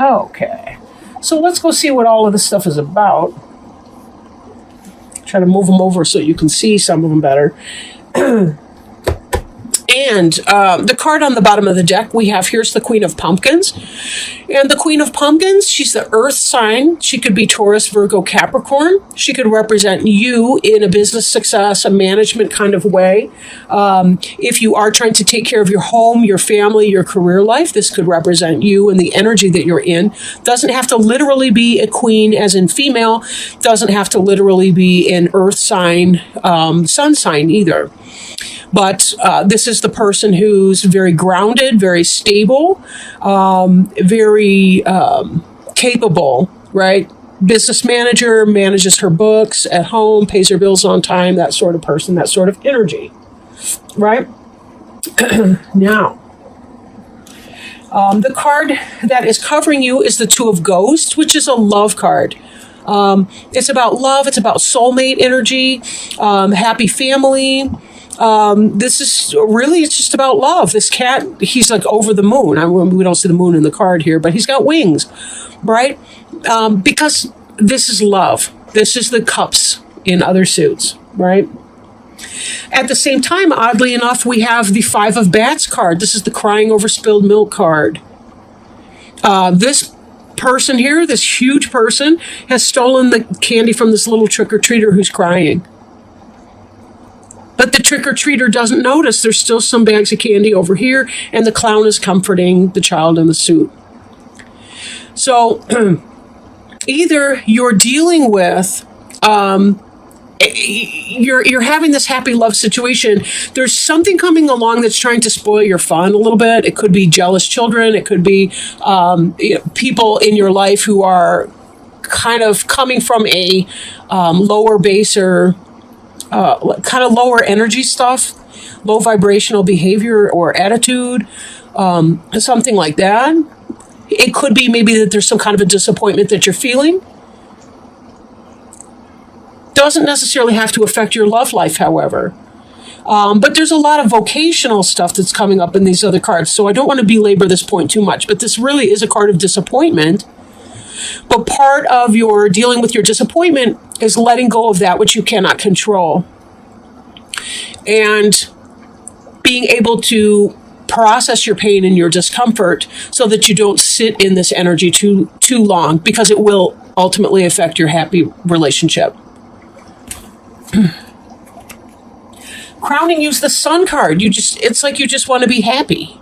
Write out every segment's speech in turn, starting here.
Okay. So let's go see what all of this stuff is about. Try to move them over so you can see some of them better. And the card on the bottom of the deck we have here's the Queen of Pumpkins. And the Queen of Pumpkins, she's the earth sign. She could be Taurus, Virgo, Capricorn. She could represent you in a business success, a management kind of way. If you are trying to take care of your home, your family, your career life, this could represent you and the energy that you're in. Doesn't have to literally be a queen as in female. Doesn't have to literally be an earth sign, sun sign either. But this is the person who's very grounded, very stable, very capable, right? Business manager, manages her books at home, pays her bills on time, that sort of person, that sort of energy, right? Now, the card that is covering you is the Two of Ghosts, which is a love card. It's about love. It's about soulmate energy, happy family. This is really, it's just about love. This cat, he's like over the moon. We don't see the moon in the card here, but he's got wings, right? Because this is love. This is the cups in other suits, right? At the same time, oddly enough, we have the Five of Bats card. This is the crying over spilled milk card. This person here, this huge person, has stolen the candy from this little trick-or-treater who's crying. But the trick-or-treater doesn't notice there's still some bags of candy over here, and the clown is comforting the child in the suit. So either you're dealing with, you're having this happy love situation. There's something coming along that's trying to spoil your fun a little bit. It could be jealous children. It could be people in your life who are kind of coming from a lower base or kind of lower energy stuff, low vibrational behavior or attitude, something like that. It could be maybe that there's some kind of a disappointment that you're feeling. Doesn't necessarily have to affect your love life, however. But there's a lot of vocational stuff that's coming up in these other cards, so I don't want to belabor this point too much, but this really is a card of disappointment. But part of your dealing with your disappointment is letting go of that which you cannot control. And being able to process your pain and your discomfort so that you don't sit in this energy too long, because it will ultimately affect your happy relationship. Crowning you is the Sun card. It's like you just want to be happy.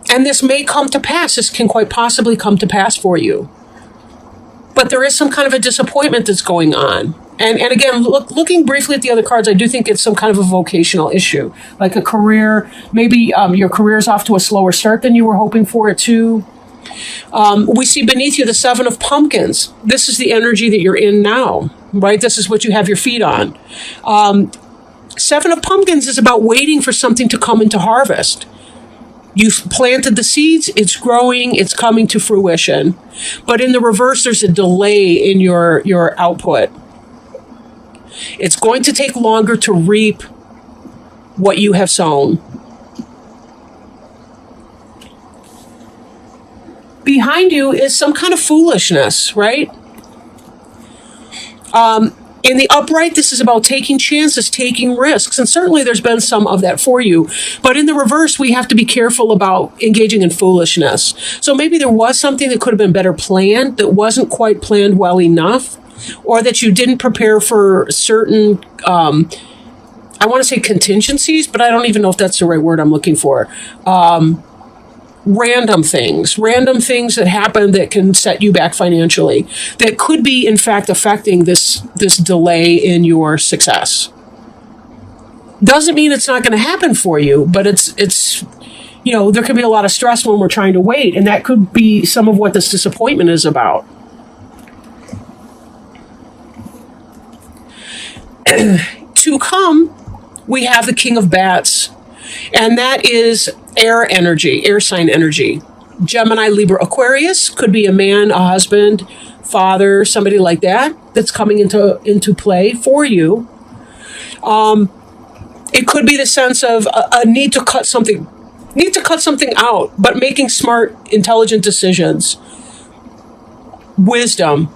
And this may come to pass. This can quite possibly come to pass for you. But there is some kind of a disappointment that's going on. And again, looking briefly at the other cards, I do think it's some kind of a vocational issue. Like a career, maybe your career's off to a slower start than you were hoping for it to. We see beneath you the Seven of Pumpkins. This is the energy that you're in now, right? This is what you have your feet on. Seven of Pumpkins is about waiting for something to come into harvest. You've planted the seeds, it's growing, it's coming to fruition. But in the reverse, there's a delay in your output. It's going to take longer to reap what you have sown. Behind you is some kind of foolishness, right? In the upright, this is about taking chances, taking risks, and certainly there's been some of that for you. But in the reverse, we have to be careful about engaging in foolishness. So maybe there was something that could have been better planned, that wasn't quite planned well enough, or that you didn't prepare for certain, I want to say contingencies, but I don't even know if that's the right word I'm looking for. Random things that happen that can set you back financially, that could be in fact affecting this delay in your success. Doesn't mean it's not going to happen for you, but it's there can be a lot of stress when we're trying to wait, and that could be some of what this disappointment is about. To come, we have the King of Bats, and that is air energy, air sign energy. Gemini, Libra, Aquarius could be a man, a husband, father, somebody like that that's coming into play for you. It could be the sense of a need to cut something need to cut something out, but making smart, intelligent decisions. Wisdom.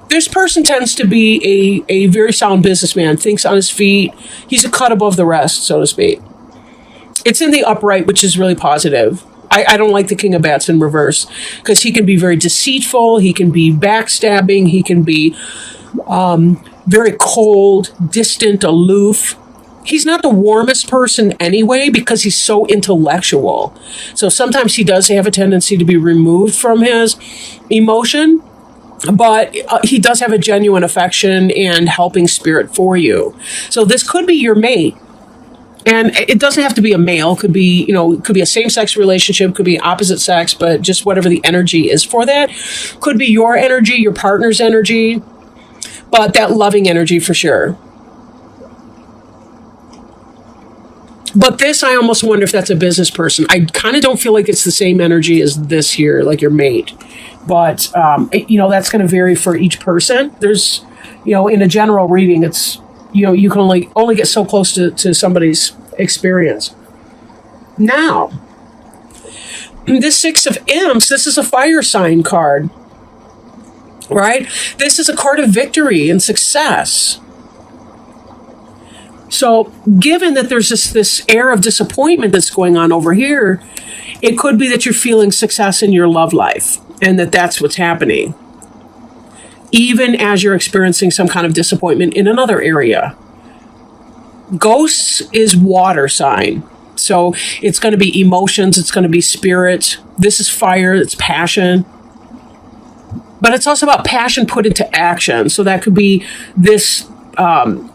This person tends to be a very sound businessman, thinks on his feet. He's a cut above the rest, so to speak. It's in the upright, which is really positive. I don't like the King of Bats in reverse because he can be very deceitful. He can be backstabbing. He can be very cold, distant, aloof. He's not the warmest person anyway because he's so intellectual. So sometimes he does have a tendency to be removed from his emotion, but he does have a genuine affection and helping spirit for you. So this could be your mate. And it doesn't have to be a male. It could be, it could be a same-sex relationship, could be opposite sex, but just whatever the energy is for that. Could be your energy, your partner's energy, but that loving energy for sure. But this, I almost wonder if that's a business person. I kind of don't feel like it's the same energy as this here, like your mate. But, that's going to vary for each person. There's, in a general reading, it's, you can only get so close to somebody's experience. Now, this Six of Imps, this is a fire sign card, right? This is a card of victory and success. So given that there's this air of disappointment that's going on over here, it could be that you're feeling success in your love life and that's what's happening, even as you're experiencing some kind of disappointment in another area. Ghosts is water sign. So it's going to be emotions. It's going to be spirit. This is fire. It's passion. But it's also about passion put into action. So that could be this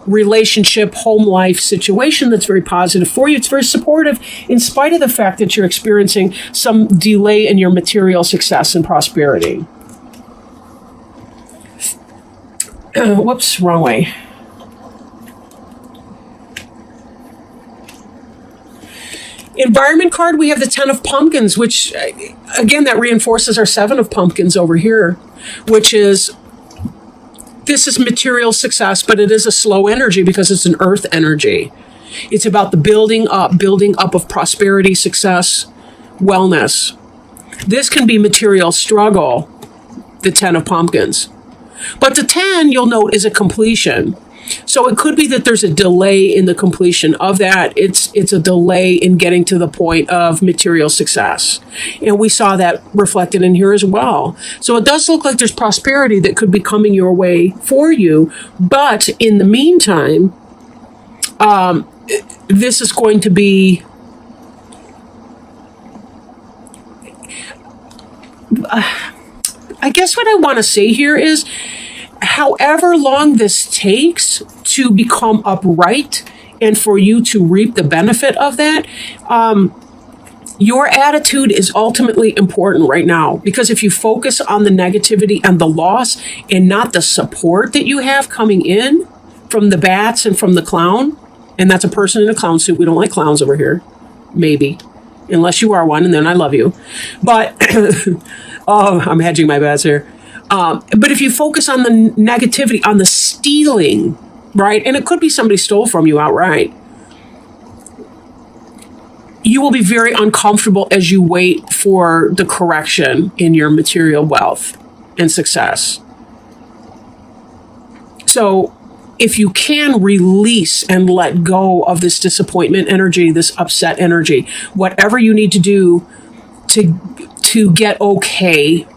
relationship, home life situation that's very positive for you. It's very supportive in spite of the fact that you're experiencing some delay in your material success and prosperity. Whoops, wrong way. Environment card, we have the 10 of Pumpkins, which, again, that reinforces our 7 of Pumpkins over here, which is, this is material success, but it is a slow energy because it's an earth energy. It's about the building up of prosperity, success, wellness. This can be material struggle, the 10 of Pumpkins. But the 10, you'll note, is a completion. So it could be that there's a delay in the completion of that. It's a delay in getting to the point of material success. And we saw that reflected in here as well. So it does look like there's prosperity that could be coming your way for you. But in the meantime, this is going to be... I guess what I want to say here is, however long this takes to become upright and for you to reap the benefit of that, your attitude is ultimately important right now. Because if you focus on the negativity and the loss and not the support that you have coming in from the bats and from the clown, and that's a person in a clown suit. We don't like clowns over here. Maybe. Unless you are one, and then I love you. But, oh, I'm hedging my bets here. But if you focus on the negativity, on the stealing, right? And it could be somebody stole from you outright. You will be very uncomfortable as you wait for the correction in your material wealth and success. So if you can release and let go of this disappointment energy, this upset energy, whatever you need to do to get okay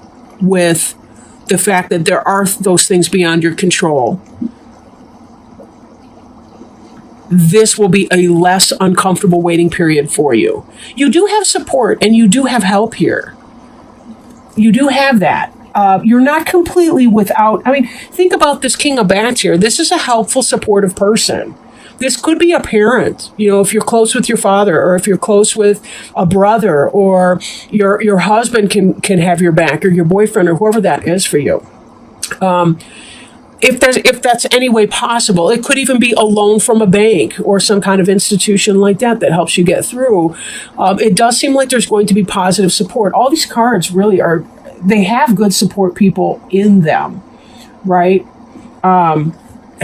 with the fact that there are those things beyond your control, this will be a less uncomfortable waiting period for you. You do have support and you do have help here. You do have that. You're not completely without. I mean, think about this King of Bats here. This is a helpful, supportive person. This could be a parent, if you're close with your father, or if you're close with a brother, or your husband can have your back, or your boyfriend, or whoever that is for you. If that's any way possible, it could even be a loan from a bank or some kind of institution like that helps you get through. It does seem like there's going to be positive support. All these cards really they have good support people in them, right?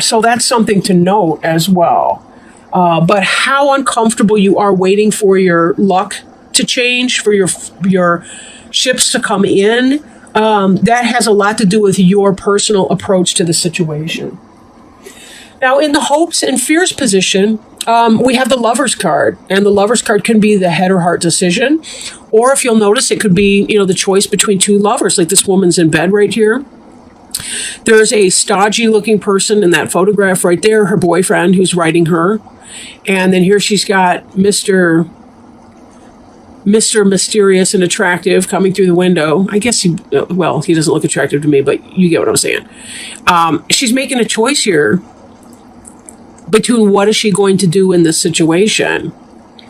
So that's something to note as well. But how uncomfortable you are waiting for your luck to change, for your ships to come in. That has a lot to do with your personal approach to the situation. Now, in the hopes and fears position, we have the Lover's card, and the Lover's card can be the head or heart decision, or if you'll notice, it could be, the choice between two lovers, like this woman's in bed right here. There's a stodgy looking person in that photograph right there, her boyfriend who's writing her. And then here she's got Mr. Mysterious and attractive coming through the window. I guess he doesn't look attractive to me, but you get what I'm saying. She's making a choice here between what is she going to do in this situation.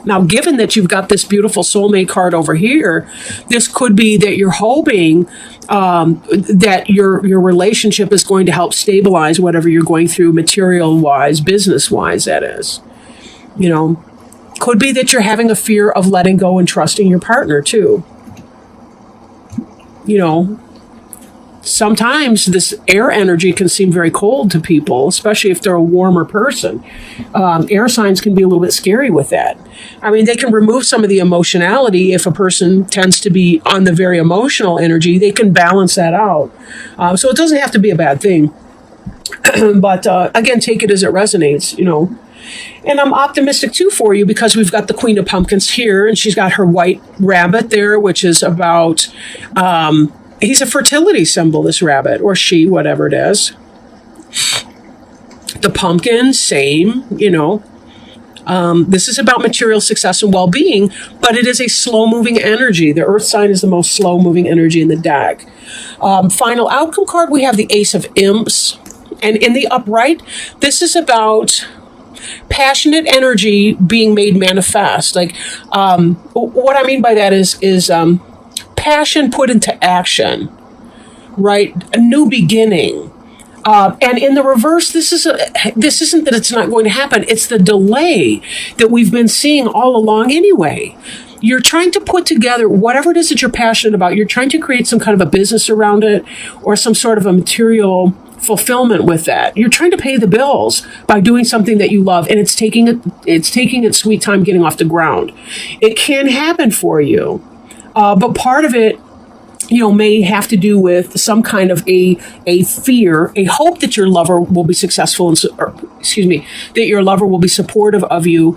Now, given that you've got this beautiful soulmate card over here, this could be that you're hoping that your relationship is going to help stabilize whatever you're going through, material-wise, business-wise, that is. Could be that you're having a fear of letting go and trusting your partner, too. Sometimes this air energy can seem very cold to people, especially if they're a warmer person. Air signs can be a little bit scary with that. I mean, they can remove some of the emotionality. If a person tends to be on the very emotional energy, they can balance that out. So it doesn't have to be a bad thing. But again, take it as it resonates, And I'm optimistic, too, for you, because we've got the Queen of Pumpkins here, and she's got her white rabbit there, which is about... he's a fertility symbol, this rabbit, or she, whatever it is. The pumpkin, same, This is about material success and well-being, but it is a slow-moving energy. The Earth sign is the most slow-moving energy in the deck. Final outcome card, we have the Ace of Imps. And in the upright, this is about passionate energy being made manifest. Like, what I mean by that is passion put into action, right? A new beginning. And in the reverse, this isn't that it's not going to happen. It's the delay that we've been seeing all along anyway. You're trying to put together whatever it is that you're passionate about. You're trying to create some kind of a business around it, or some sort of a material fulfillment with that. You're trying to pay the bills by doing something that you love, and it's taking its sweet time getting off the ground. It can happen for you, but part of it, may have to do with some kind of a fear, a hope that your lover will be successful, that your lover will be supportive of you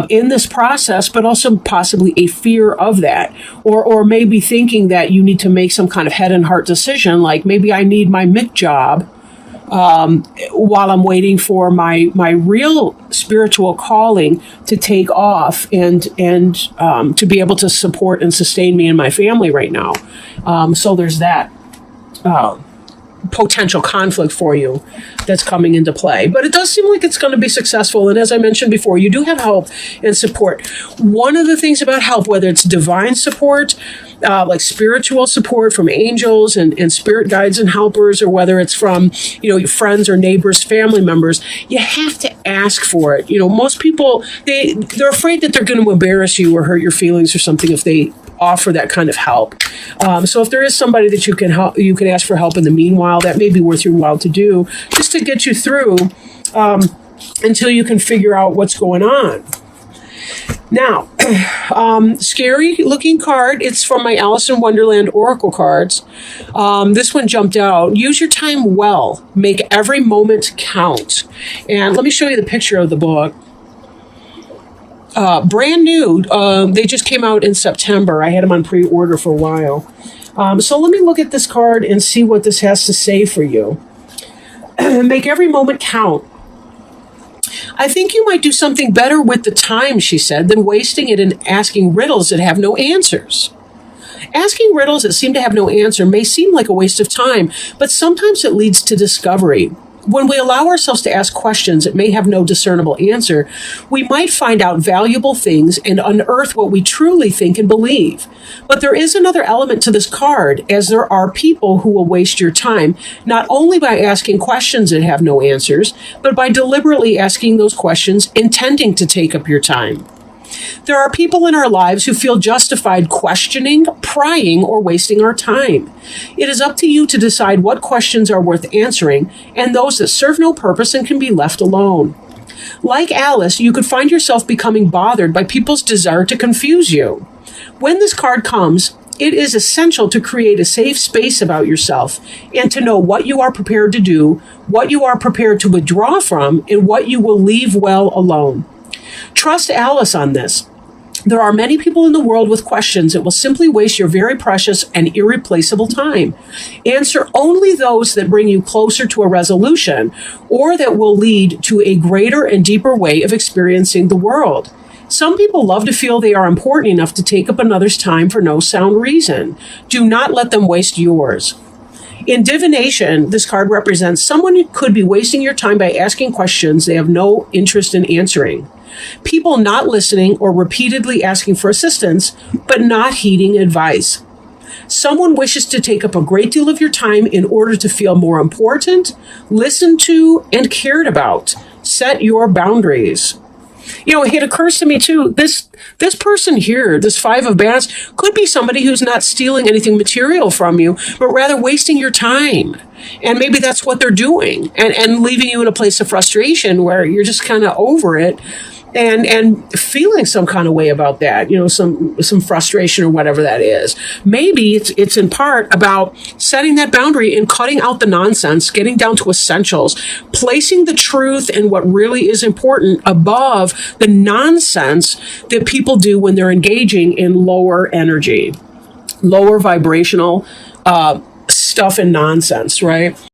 in this process, but also possibly a fear of that, or maybe thinking that you need to make some kind of head and heart decision, like maybe I need my MIC job while I'm waiting for my real spiritual calling to take off and to be able to support and sustain me and my family right now. So there's that potential conflict for you that's coming into play. But it does seem like it's going to be successful. And as I mentioned before, you do have help and support. One of the things about help, whether it's divine support, like spiritual support from angels and spirit guides and helpers, or whether it's from, your friends or neighbors, family members, you have to ask for it. Most people, they're afraid that they're going to embarrass you or hurt your feelings or something if they offer that kind of help. So if there is somebody that you can ask for help in the meanwhile, that may be worth your while to do, just to get you through until you can figure out what's going on. Now, scary looking card. It's from my Alice in Wonderland Oracle cards. This one jumped out. Use your time well. Make every moment count. And let me show you the picture of the book. Brand new. They just came out in September. I had them on pre-order for a while. So let me look at this card and see what this has to say for you. Make every moment count. I think you might do something better with the time, she said, than wasting it in asking riddles that have no answers. Asking riddles that seem to have no answer may seem like a waste of time, but sometimes it leads to discovery. When we allow ourselves to ask questions that may have no discernible answer, we might find out valuable things and unearth what we truly think and believe. But there is another element to this card, as there are people who will waste your time, not only by asking questions that have no answers, but by deliberately asking those questions intending to take up your time. There are people in our lives who feel justified questioning, prying, or wasting our time. It is up to you to decide what questions are worth answering and those that serve no purpose and can be left alone. Like Alice, you could find yourself becoming bothered by people's desire to confuse you. When this card comes, it is essential to create a safe space about yourself and to know what you are prepared to do, what you are prepared to withdraw from, and what you will leave well alone. Trust Alice on this. There are many people in the world with questions that will simply waste your very precious and irreplaceable time. Answer only those that bring you closer to a resolution or that will lead to a greater and deeper way of experiencing the world. Some people love to feel they are important enough to take up another's time for no sound reason. Do not let them waste yours. In divination, this card represents someone who could be wasting your time by asking questions they have no interest in answering. People not listening or repeatedly asking for assistance, but not heeding advice. Someone wishes to take up a great deal of your time in order to feel more important, listened to, and cared about. Set your boundaries. It occurs to me too, this person here, this Five of Bats, could be somebody who's not stealing anything material from you, but rather wasting your time. And maybe that's what they're doing and leaving you in a place of frustration where you're just kind of over it and feeling some kind of way about that, some frustration or whatever that is. Maybe it's in part about setting that boundary and cutting out the nonsense, getting down to essentials, placing the truth and what really is important above the nonsense that people do when they're engaging in lower energy, lower vibrational stuff and nonsense, right?